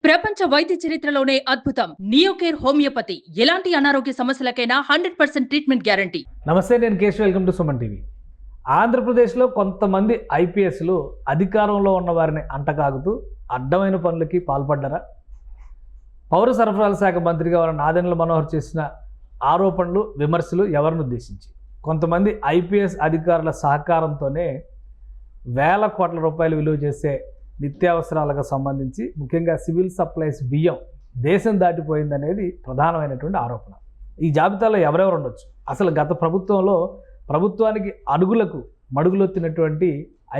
ప్రపంచ వైద్య చరిత్రలోనే అద్భుతం నియోకేర్ హోమియోపతి. ఎలాంటి అనారోగ్య సమస్యలకైనా 100% ట్రీట్మెంట్ గ్యారంటీ. నమస్తే, నేను Keshav. Welcome to Suman TV. ఆంధ్రప్రదేశ్లో కొంతమంది ఐపీఎస్లు అధికారంలో ఉన్న వారిని అంటకాగుతూ అడ్డమైన పనులకి పాల్పడ్డారా? పౌర సరఫరాల శాఖ మంత్రిగా ఉన్న నాదెండ్ల మనోహర్ చేసిన ఆరోపణలు, విమర్శలు ఎవరిని ఉద్దేశించి? కొంతమంది ఐపీఎస్ అధికారుల సహకారంతోనే వేల కోట్ల రూపాయలు విలువ చేసే నిత్యావసరాలకు సంబంధించి ముఖ్యంగా సివిల్ సప్లైస్ బియ్యం దేశం దాటిపోయిందనేది ప్రధానమైనటువంటి ఆరోపణ. ఈ జాబితాలో ఎవరెవరు ఉండొచ్చు? అసలు గత ప్రభుత్వంలో ప్రభుత్వానికి అడుగులకు మడుగులొత్తినటువంటి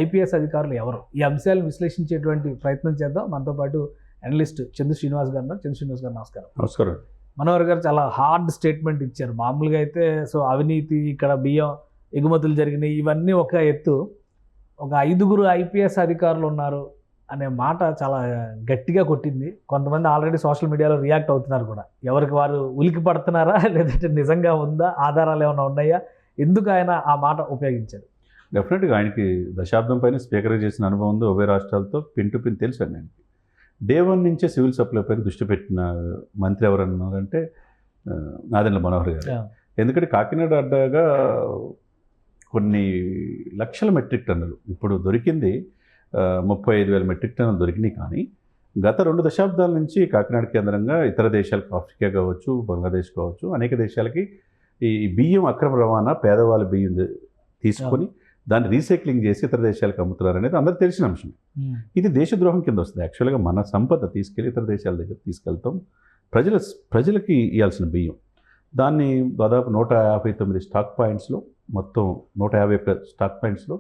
ఐపీఎస్ అధికారులు ఎవరు? ఈ అంశాలను విశ్లేషించేటువంటి ప్రయత్నం చేద్దాం. మనతో పాటు అనలిస్ట్ చందు శ్రీనివాస్ గారు ఉన్నారు. చందు శ్రీనివాస్ గారు నమస్కారం. నమస్కారం. మనోహర్ గారు చాలా హార్డ్ స్టేట్మెంట్ ఇచ్చారు. మామూలుగా అయితే అవినీతి, ఇక్కడ బియ్యం ఎగుమతులు జరిగినాయి, ఇవన్నీ ఒక ఎత్తు. ఒక 5 ఐపీఎస్ అధికారులు ఉన్నారు అనే మాట చాలా గట్టిగా కొట్టింది. కొంతమంది ఆల్రెడీ సోషల్ మీడియాలో రియాక్ట్ అవుతున్నారు కూడా. ఎవరికి వారు ఉలికి పడుతున్నారా, లేదంటే నిజంగా ఉందా, ఆధారాలు ఏమైనా ఉన్నాయా, ఎందుకు ఆయన ఆ మాట ఉపయోగించారు? డెఫినెట్గా ఆయనకి దశాబ్దం పైన స్పీకర్ చేసిన అనుభవం ఉంది. ఉభయ రాష్ట్రాలతో పిన్ టు పిన్ తెలుసు అండి ఆయనకి. డే 1 నుంచే సివిల్ సప్లై పైన దృష్టి పెట్టిన మంత్రి ఎవరన్నారంటే నాదెండ్ల మనోహర్ గారు. ఎందుకంటే కాకినాడ అడ్డగా కొన్ని లక్షల మెట్రిక్ టన్నులు ఇప్పుడు దొరికింది, 35,000 మెట్రిక్ టన్నులు దొరికినాయి. కానీ గత 2 దశాబ్దాల నుంచి కాకినాడ కేంద్రంగా ఇతర దేశాలకు, ఆఫ్రికా కావచ్చు, బంగ్లాదేశ్ కావచ్చు, అనేక దేశాలకి ఈ బియ్యం అక్రమ రవాణా, పేదవాళ్ళ బియ్యం తీసుకొని దాన్ని రీసైక్లింగ్ చేసి ఇతర దేశాలకు అమ్ముతున్నారు అనేది అందరికీ తెలిసిన అంశం. ఇది దేశద్రోహం కింద వస్తుంది. యాక్చువల్గా మన సంపద తీసుకెళ్ళి ఇతర దేశాల దగ్గర తీసుకెళ్తాం. ప్రజలకి ఇవ్వాల్సిన బియ్యం దాన్ని దాదాపు 159 స్టాక్ పాయింట్స్లో, మొత్తం 150 స్టాక్ పాయింట్స్లో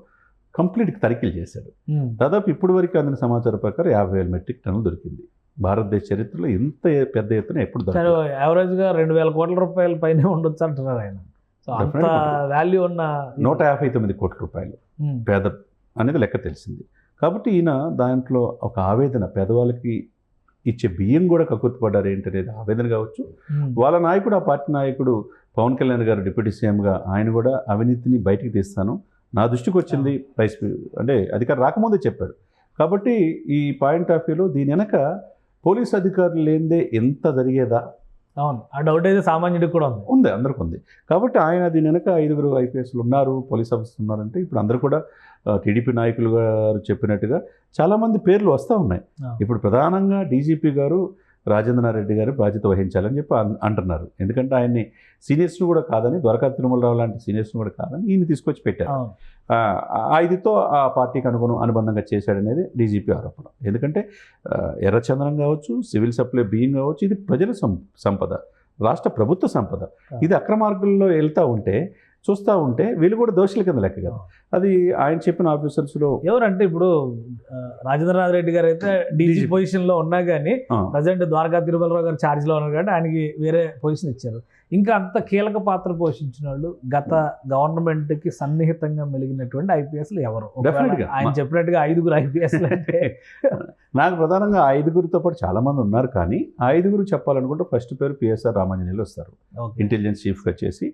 కంప్లీట్ తనిఖీలు చేశాడు. దాదాపు ఇప్పటి వరకు అందిన సమాచారం ప్రకారం 50,000 మెట్రిక్ టన్నులు దొరికింది. భారతదేశ చరిత్రలో ఇంత పెద్ద ఎత్తున ఎప్పుడు దొరకదు. యావరేజ్గా 2,000 కోట్ల రూపాయల పైన ఉండొచ్చు అంటున్నారు ఆయన. అంత వాల్యూ ఉన్న 159 కోట్ల రూపాయలు పేద అనేది లెక్క తెలిసింది. కాబట్టి ఈయన దాంట్లో ఒక ఆవేదన, పేదవాళ్ళకి ఇచ్చే బియ్యం కూడా కక్కుర్తిపడ్డారు ఏంటనేది ఆవేదన కావచ్చు. వాళ్ళ నాయకుడు, ఆ పార్టీ నాయకుడు పవన్ కళ్యాణ్ గారు డిప్యూటీ సీఎంగా ఆయన కూడా అవినీతిని బయటికి తీస్తాను, నా దృష్టికి వచ్చింది అంటే అధికారం రాకముందే చెప్పాడు. కాబట్టి ఈ పాయింట్ ఆఫ్ వ్యూలో దీని వెనక పోలీస్ అధికారులు లేనిదే ఎంత జరిగేదా? అవును, ఆ డౌట్ అయితే సామాన్యుడికి కూడా ఉంది, అందరికి ఉంది. కాబట్టి ఆయన దీని వెనక 5 ఐపీఎస్లు ఉన్నారు, పోలీస్ ఆఫీసర్లు ఉన్నారంటే ఇప్పుడు అందరూ కూడా టీడీపీ నాయకులు గారు చెప్పినట్టుగా చాలామంది పేర్లు వస్తూ ఉన్నాయి. ఇప్పుడు ప్రధానంగా డీజీపీ గారు రాజేంద్రనాథ్ గారు బాధ్యత వహించాలని చెప్పి అంటున్నారు. ఎందుకంటే ఆయన్ని సీనియర్స్ను కూడా కాదని, ద్వారకా తిరుమలరావు లాంటి సీనియర్స్ను కూడా కాదని ఈయన తీసుకొచ్చి పెట్టారు. 5తో ఆ పార్టీకి అనుబంధంగా చేశాడనేది డీజీపీ ఆరోపణ. ఎందుకంటే ఎర్రచందనం కావచ్చు, సివిల్ సప్లై బియ్యం కావచ్చు, ఇది ప్రజల సంపద, రాష్ట్ర ప్రభుత్వ సంపద. ఇది అక్రమార్గంలో వెళ్తూ ఉంటే, చూస్తూ ఉంటే వీళ్ళు కూడా దోషుల కింద లెక్క కదా. అది ఆయన చెప్పిన ఆఫీసర్స్లో ఎవరంటే ఇప్పుడు రాజేంద్రనాథ్ రెడ్డి గారు అయితే డీజీ పొజిషన్లో ఉన్నా కానీ, ప్రజెంట్ ద్వారకా తిరుమలరావు గారు ఛార్జ్లో ఉన్నారు కాబట్టి ఆయనకి వేరే పొజిషన్ ఇచ్చారు. ఇంకా అంత కీలక పాత్ర పోషించిన వాళ్ళు గత గవర్నమెంట్కి సన్నిహితంగా మెలిగినటువంటి ఐపీఎస్లు ఎవరు? ఆయన చెప్పినట్టుగా 5 ఐపీఎస్లు అంటే నాకు ప్రధానంగా 5తో పాటు చాలామంది ఉన్నారు. కానీ ఆ 5 చెప్పాలనుకుంటే ఫస్ట్ పేరు పిఎస్ఆర్ రామాంజనేయులు వస్తారు. ఇంటెలిజెన్స్ చీఫ్గా చేసి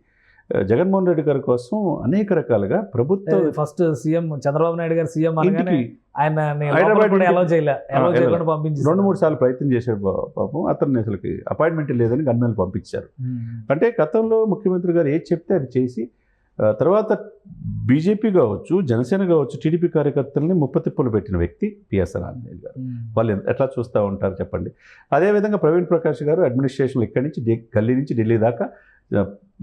జగన్మోహన్ రెడ్డి గారి కోసం అనేక రకాలుగా ప్రభుత్వం, ఫస్ట్ సీఎం చంద్రబాబు నాయుడు గారు సీఎం అనగానే ఆయన హైదరాబాద్ 2-3 సార్లు ప్రయత్నం చేశాడు. పాపం అతన్ని అసలుకి అపాయింట్మెంట్ లేదని గన్మెన్లు పంపించారు. అంటే గతంలో ముఖ్యమంత్రి గారు ఏది చెప్తే అది చేసి, తర్వాత బీజేపీ కావచ్చు, జనసేన కావచ్చు, టీడీపీ కార్యకర్తలని ముప్పతిప్పులు పెట్టిన వ్యక్తి పిఎస్ఆర్ ఆంజనేయులు గారు. వాళ్ళు ఎట్లా చూస్తూ ఉంటారు చెప్పండి. అదేవిధంగా ప్రవీణ్ ప్రకాష్ గారు అడ్మినిస్ట్రేషన్లో ఇక్కడి నుంచి గల్లీ నుంచి ఢిల్లీ దాకా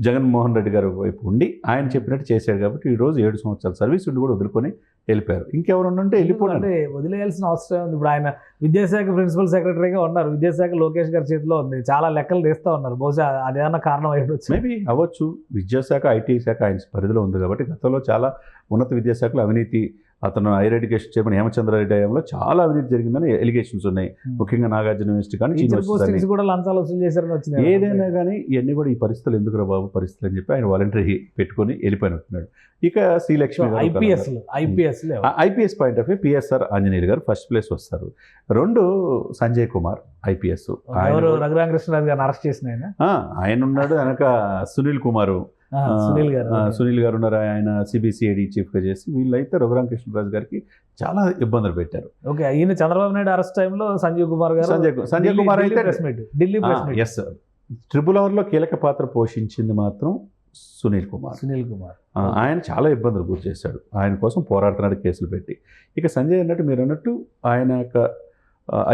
జగన్మోహన్ రెడ్డి గారు వైపు ఉండి ఆయన చెప్పినట్టు చేశాడు. కాబట్టి ఈరోజు 7 సంవత్సరాల సర్వీస్ ఉండి కూడా వదులుకొని వెళ్ళిపోయారు. ఇంకెవరు ఉంటే వెళ్ళిపోతే వదిలేయాల్సిన అవసరం ఉంది. ఇప్పుడు ఆయన విద్యాశాఖ ప్రిన్సిపల్ సెక్రటరీగా ఉన్నారు. విద్యాశాఖ లోకేష్ గారి చేతిలో ఉంది. చాలా లెక్కలు తీస్తూ ఉన్నారు. బహుశా అదేమన్నా కారణం అయ్యవచ్చు. మేబీ అవ్వచ్చు. విద్యాశాఖ, ఐటీ శాఖ ఆయన పరిధిలో ఉంది కాబట్టి గతంలో చాలా ఉన్నత విద్యాశాఖలో అవినీతి, అతను హైయర్ ఎడ్యుకేషన్ చైర్మన్ హేమచంద్రారెడ్డి హయాంలో చాలా అవినీతి జరిగిందని ఎలిగేషన్స్ ఉన్నాయి. ముఖ్యంగా నాగార్జున యూనివర్సిటీ కానీ కూడా లంచాలు వసూలు చేశారని వచ్చింది. ఏదైనా కానీ ఇవన్నీ కూడా ఈ పరిస్థితులు ఎందుకు బాబు పరిస్థితులు అని చెప్పి ఆయన వాలంటరీ పెట్టుకొని వెళ్ళిపోయినట్టున్నాడు. ఇక Srilakshmi IPS point of view PSR Anjaneyulu గారు ఫస్ట్ ప్లేస్ వస్తారు. 2 సంజయ్ కుమార్ ఐపీఎస్, రఘురామకృష్ణరాజు గారిని అరెస్ట్ చేసిన ఆయన ఉన్నాడు. వెనక సునీల్ కుమారు సునీల్ గారు ఉన్నారు, ఆయన సిబిసిఐడి చీఫ్గా చేసి వీళ్ళైతే రఘురామకృష్ణరాజు గారికి చాలా ఇబ్బందులు పెట్టారు. ఓకే, ఈయన చంద్రబాబు నాయుడు అరెస్ట్ టైంలో సంజీవ్ కుమార్ గారు సంజయ్ కుమార్ అయితే ఢిల్లీ ప్రెస్ మీట్ ఎస్ RRRలో కీలక పాత్ర పోషించింది మాత్రం సునీల్ కుమార్. ఆయన చాలా ఇబ్బందులు గురి చేశాడు, ఆయన కోసం పోరాడుతున్నాడు కేసులు పెట్టి. ఇక సంజయ్ అన్నట్టు మీరు అన్నట్టు ఆయన యొక్క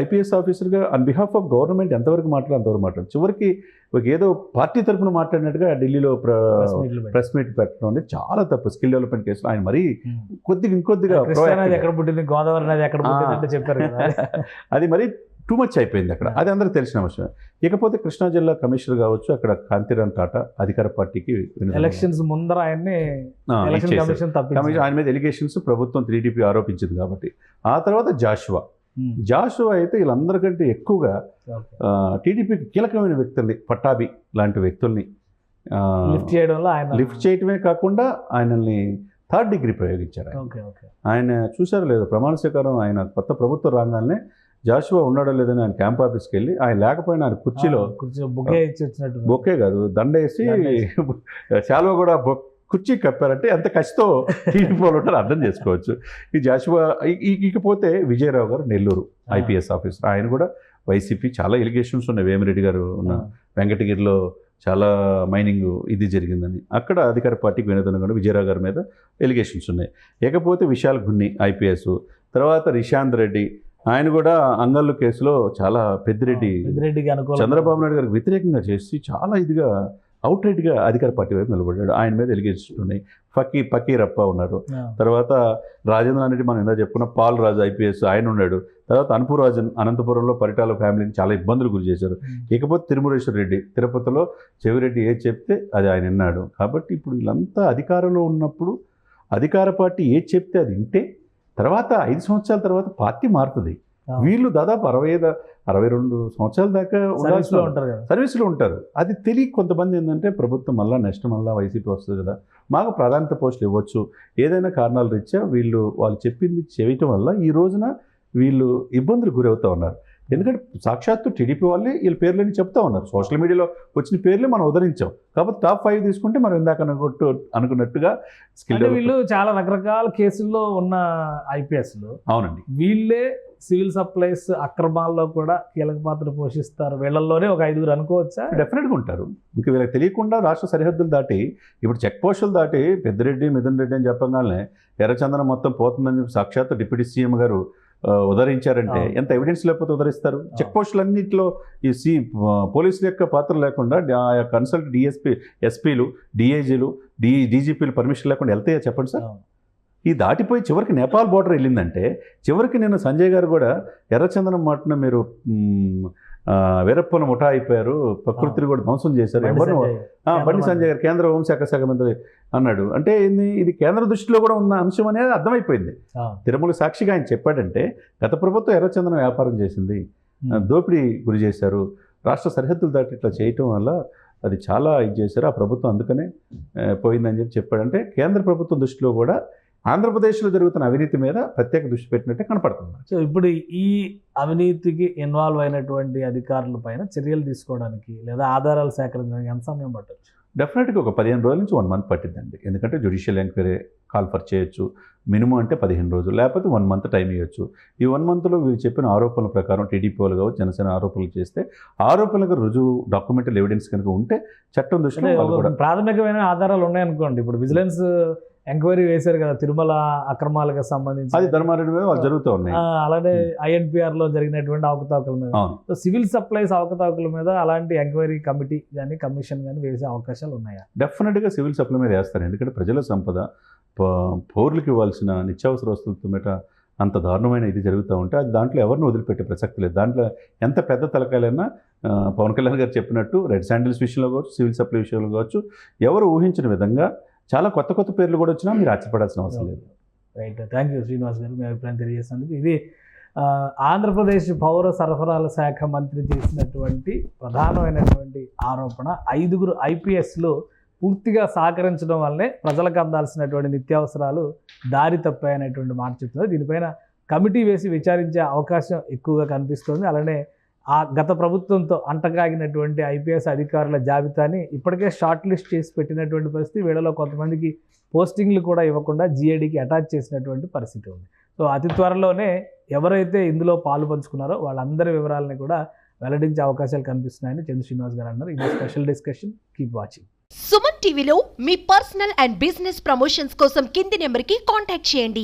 ఐపీఎస్ ఆఫీసర్గా ఆన్ బిహాఫ్ ఆఫ్ గవర్నమెంట్ ఎంతవరకు అంతవరకు మాట్లాడు, చివరికి ఏదో పార్టీ తరఫున మాట్లాడినట్టుగా ఢిల్లీలో ప్రెస్ మీట్ పెట్టడం అనేది చాలా తప్పు. స్కిల్ డెవలప్మెంట్ కేసులో ఆయన మరీ ఇంకొద్దిగా ఎక్కడ పుట్టింది, గోదావరి నది ఎక్కడ పుట్టింది అంటే చెప్పారు అది మరీ టూ మచ్ అయిపోయింది అక్కడ, అది అందరికీ తెలిసిన విషయం. ఇకపోతే కృష్ణా జిల్లా కమిషనర్ కావచ్చు, అక్కడ కాంతిరామ్ టాటా అధికార పార్టీకి ఎలక్షన్స్ ముందర ఆయన మీద ఎలిగేషన్స్ ప్రభుత్వం 3DP ఆరోపించింది కాబట్టి. ఆ తర్వాత జాషువా అయితే వీళ్ళందరికంటే ఎక్కువగా టీడీపీకి కీలకమైన వ్యక్తుల్ని, పట్టాభి లాంటి వ్యక్తుల్ని లిఫ్ట్ చేయడమే కాకుండా ఆయనల్ని 3rd డిగ్రీ ప్రయోగించారు. ఆయన చూసారో లేదో, ప్రమాణ స్వీకారం ఆయన కొత్త ప్రభుత్వం రాగానే జాషువా ఉన్నాడో లేదని ఆయన క్యాంప్ ఆఫీస్కి వెళ్ళి ఆయన లేకపోయినా ఆయన కుర్చీలో బొక్కే కాదు దండేసి శాలువా కూడా కుర్చీ కప్పారంటే ఎంత కష్టతో టీడీపీ వాళ్ళు ఉంటారో అర్థం చేసుకోవచ్చు. ఈ జాషువా ఇకపోతే విజయరావు గారు నెల్లూరు ఐపీఎస్ ఆఫీసర్, ఆయన కూడా వైసీపీ చాలా ఎలిగేషన్స్ ఉన్నాయి. వేమిరెడ్డి గారు ఉన్న వెంకటగిరిలో చాలా మైనింగ్ ఇది జరిగిందని, అక్కడ అధికార పార్టీకి వినోదనగా విజయరావు గారి మీద ఎలిగేషన్స్ ఉన్నాయి. ఇకపోతే విశాల్ గున్ని ఐపీఎస్, తర్వాత రిషాంత్ రెడ్డి, ఆయన కూడా అంగళ్ళు కేసులో చాలా పెద్దిరెడ్డికి చంద్రబాబు నాయుడు గారికి వ్యతిరేకంగా చేసి చాలా ఇదిగా అవుట్రైట్గా అధికార పార్టీ వైపు నిలబడ్డాడు. ఆయన మీద ఎలిగేషన్స్ ఉన్నాయి. ఫకీరప్ప ఉన్నారు, తర్వాత రాజేంద్ర రెడ్డి మనం ఇందాక చెప్పుకున్న పాల్ రాజు ఐపీఎస్ ఆయన ఉన్నాడు, తర్వాత అనుపురాజన్ అనంతపురంలో పరిటాల ఫ్యామిలీని చాలా ఇబ్బందులు గురి చేశారు. ఇకపోతే తిరుమలేశ్వర రెడ్డి తిరుపతిలో చెవిరెడ్డి ఏది చెప్తే అది ఆయన విన్నాడు. కాబట్టి ఇప్పుడు వీళ్ళంతా అధికారంలో ఉన్నప్పుడు అధికార పార్టీ ఏది చెప్తే అది వింటే తర్వాత 5 సంవత్సరాల తర్వాత పార్టీ మారుతుంది. వీళ్ళు దాదాపు 62 సంవత్సరాల దాకా సర్వీస్లో ఉంటారు. అది తెలియ కొంతమంది ఏంటంటే ప్రభుత్వం నెక్స్ట్ మళ్ళీ వైసీపీ వస్తుంది కదా, మాకు ప్రాధాన్యత పోస్టులు ఇవ్వచ్చు, ఏదైనా కారణాల రీత్యా వాళ్ళు చెప్పింది చేయటం వల్ల ఈ రోజున వీళ్ళు ఇబ్బందులు గురవుతూ ఉన్నారు. ఎందుకంటే సాక్షాత్తు టీడీపీ వాళ్ళే వీళ్ళ పేర్లని చెప్తా ఉన్నారు. సోషల్ మీడియాలో వచ్చిన పేర్లే మనం ఉదరించాం. కాబట్టి టాప్ 5 తీసుకుంటే మనం ఇందాక అనుకున్నట్టుగా వీళ్ళు చాలా రకరకాల కేసుల్లో ఉన్న ఐపీఎస్లు. అవునండి, వీళ్ళే సివిల్ సప్లైస్ అక్రమాల్లో కూడా కీలక పాత్ర పోషిస్తారు. వీళ్ళల్లోనే ఒక 5 అనుకోవచ్చా? డెఫినెట్గా ఉంటారు. ఇంకా వీళ్ళకి తెలియకుండా రాష్ట్ర సరిహద్దులు దాటి ఇప్పుడు చెక్ పోస్టులు దాటి పెద్దిరెడ్డి మిథున్ రెడ్డి అని చెప్పగానే ఎర్రచందనం మొత్తం పోతుందని చెప్పి సాక్షాత్తు డిప్యూటీ సీఎం గారు ఉదరించారంటే ఎంత ఎవిడెన్స్ లేకపోతే ఉదరిస్తారు? చెక్ పోస్టులన్నింటిలో ఈ పోలీసుల యొక్క పాత్ర లేకుండా ఆ కన్సల్ట్ ఎస్పీలు, డిఐజీలు, డీజీపీలు పర్మిషన్ లేకుండా వెళ్తాయో చెప్పండి సార్. ఈ దాటిపోయి చివరికి నేపాల్ బోర్డర్ వెళ్ళిందంటే చివరికి నేను సంజయ్ గారు కూడా ఎర్రచందనం మాటన మీరు వీరప్పన ముఠా అయిపోయారు, ప్రకృతిని కూడా ధ్వంసం చేశారు, ఎవరు బండి సంజయ్ గారు కేంద్ర హోంశాఖ మంత్రి అన్నాడు. అంటే ఇది కేంద్ర దృష్టిలో కూడా ఉన్న అంశం అనేది అర్థమైపోయింది. తిరుమల సాక్షిగా ఆయన చెప్పాడంటే గత ప్రభుత్వం ఎర్రచందనం వ్యాపారం చేసింది, దోపిడీ గురి చేశారు, రాష్ట్ర సరిహద్దులు దాటి ఇట్లా చేయటం వల్ల అది చాలా ఇది చేశారు, ఆ ప్రభుత్వం అందుకనే పోయిందని చెప్పాడంటే కేంద్ర ప్రభుత్వం దృష్టిలో కూడా ఆంధ్రప్రదేశ్లో జరుగుతున్న అవినీతి మీద ప్రత్యేక దృష్టి పెట్టినట్టే కనపడుతుంది. సో ఇప్పుడు ఈ అవినీతికి ఇన్వాల్వ్ అయినటువంటి అధికారుల పైన చర్యలు తీసుకోవడానికి లేదా ఆధారాలు సేకరించడానికి ఎంత సమయం పట్టచ్చు? డెఫినెట్గా ఒక 15 రోజుల నుంచి 1 మంత్ పట్టిద్దండి. ఎందుకంటే జ్యుడిషియల్ ఎంక్వైరీ కాల్ఫర్ చేయొచ్చు, మినిమం అంటే 15 రోజులు, లేకపోతే 1 మంత్ టైం ఇవ్వచ్చు. ఈ 1 మంత్లో వీళ్ళు చెప్పిన ఆరోపణల ప్రకారం టీడీపీ వాళ్ళు కావచ్చు, జనసేన ఆరోపణలు చేస్తే ఆరోపణలకు రుజువు డాక్యుమెంటల్ ఎవిడెన్స్ కనుక ఉంటే చట్టం దృష్టిలో ప్రాథమికమైన ఆధారాలు ఉన్నాయనుకోండి. ఇప్పుడు విజిలెన్స్ ఎంక్వైరీ వేశారు కదా తిరుమల అక్రమాలకు సంబంధించి, అది ధర్మారెడ్డి మీద వాళ్ళు జరుగుతూ ఉన్నాయి. అలానే INPRలో జరిగినటువంటి అవకతవకల మీద, సివిల్ సప్లైస్ అవకతవకల మీద అలాంటి ఎంక్వైరీ కమిటీ కానీ కమిషన్ కానీ వేసే అవకాశాలు ఉన్నాయా? డెఫినెట్గా సివిల్ సప్లై మీద వేస్తారు. ఎందుకంటే ప్రజల సంపద, పౌరులకు ఇవ్వాల్సిన నిత్యావసర వస్తువులతో మీద అంత దారుణమైన ఇది జరుగుతూ ఉంటే అది దాంట్లో ఎవరిని వదిలిపెట్టే ప్రసక్తి లేదు. దాంట్లో ఎంత పెద్ద తలకాయలైనా పవన్ కళ్యాణ్ గారు చెప్పినట్టు రెడ్ శాండిల్స్ విషయంలో కావచ్చు, సివిల్ సప్లై విషయంలో కావచ్చు, ఎవరు ఊహించిన విధంగా చాలా కొత్త పేర్లు కూడా వచ్చినా మీరు ఆశ్చర్యపడాల్సిన అవసరం లేదు. రైట్, థ్యాంక్ యూ శ్రీనివాస్ గారు, మీ అభిప్రాయం తెలియజేసినందుకు. ఇది ఆంధ్రప్రదేశ్ పౌర సరఫరాల శాఖ మంత్రి చేసినటువంటి ప్రధానమైనటువంటి ఆరోపణ. 5 IPSలు పూర్తిగా సహకరించడం వల్లే ప్రజలకు అందాల్సినటువంటి నిత్యావసరాలు దారి తప్పాయనేటువంటి మాట చెప్తున్నారు. దీనిపైన కమిటీ వేసి విచారించే అవకాశం ఎక్కువగా కనిపిస్తుంది. అలానే ఆ గత ప్రభుత్వంతో అంటకాగినటువంటి ఐపీఎస్ అధికారుల జాబితాని ఇప్పటికే షార్ట్ లిస్ట్ చేసి పెట్టినటువంటి పరిస్థితి. వీళ్ళలో కొంతమందికి పోస్టింగ్లు కూడా ఇవ్వకుండా జీఏడీకి అటాచ్ చేసినటువంటి పరిస్థితి ఉంది. సో అతి త్వరలోనే ఎవరైతే ఇందులో పాలు పంచుకున్నారో వాళ్ళందరి వివరాలని కూడా వెల్లడించే అవకాశాలు కనిపిస్తున్నాయని చంద్ర శ్రీనివాస్ గారు అన్నారు. ఇది special discussion. Keep watching. Suman టీవీలో మీ పర్సనల్ అండ్ బిజినెస్ ప్రమోషన్స్ కోసం కింది నెంబర్కి కాంటాక్ట్ చేయండి.